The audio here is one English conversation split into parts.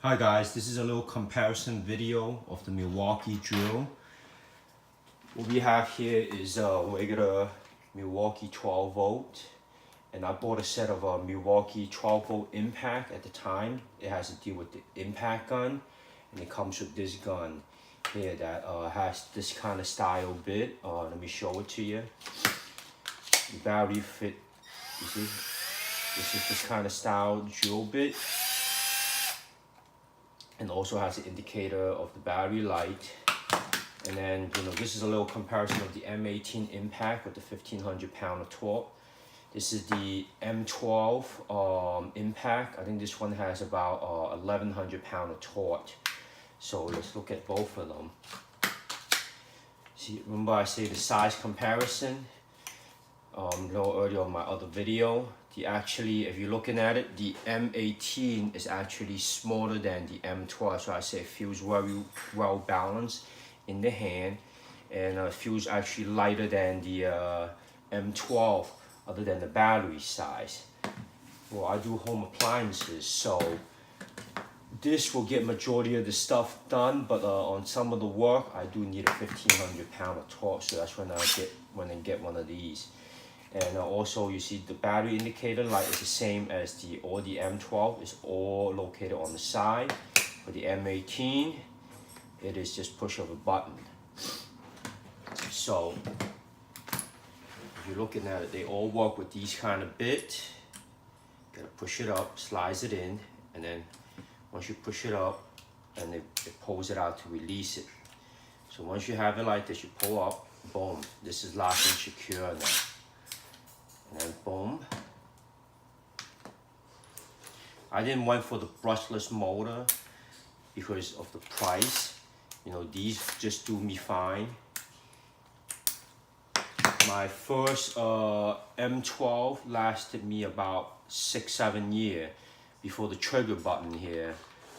Hi guys, this is a little comparison video of the Milwaukee drill. What we have here is a regular Milwaukee 12 volt, and I bought a set of a Milwaukee 12 volt impact at the time. It has to deal with the impact gun, and it comes with this gun here that has this kind of style bit. Let me show it to you. The battery fit, you see, this is this kind of style drill bit. And also has an indicator of the battery light. And then, this is a little comparison of the M18 impact with the 1500 pound of torque. This is the M12 impact. I think this one has about 1100 pound of torque. So let's look at both of them. See, remember I say the size comparison a little earlier on my other video. Actually, if you're looking at it, the M18 is actually smaller than the M12, so I say it feels very well balanced in the hand, and it feels actually lighter than the M12, other than the battery size. Well, I do home appliances, so this will get majority of the stuff done, but on some of the work, I do need a 1500 pound of torque, so that's when I get one of these. And also you see the battery indicator light is the same as the M12. It's all located on the side. For the M18, it is just push of a button. So if you're looking at it, they all work with these kind of bit. Gotta push it up, slides it in, and then once you push it up, and it pulls it out to release it. So once you have it like this, you pull up, boom, this is locked and secure now. And then boom. I didn't went for the brushless motor because of the price. These just do me fine. My first M12 lasted me about 6-7 years before the trigger button here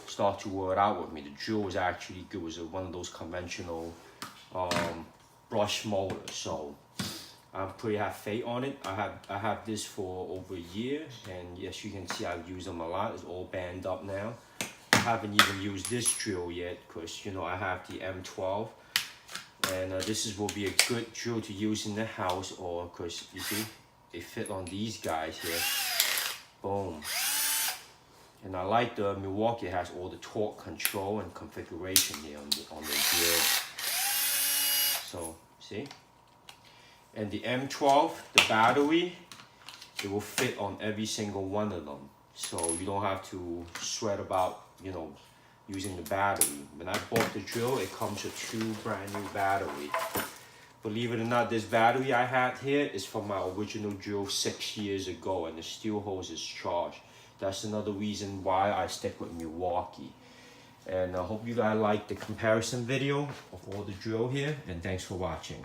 started to wear out with me. The drill was actually good. It was one of those conventional brush motors. So I'm pretty have faith on it. I have this for over a year, and yes, you can see I've used them a lot. It's all banded up now. I haven't even used this drill yet because I have the M12, and this will be a good drill to use in the house, or because you see they fit on these guys here. Boom. And I like the Milwaukee. It has all the torque control and configuration here on the drill. So see. And the M12, the battery, it will fit on every single one of them. So you don't have to sweat about, using the battery. When I bought the drill, it comes with 2 brand new batteries. Believe it or not, this battery I have here is from my original drill 6 years ago, and it still holds its charge. That's another reason why I stick with Milwaukee. And I hope you guys like the comparison video of all the drill here, and thanks for watching.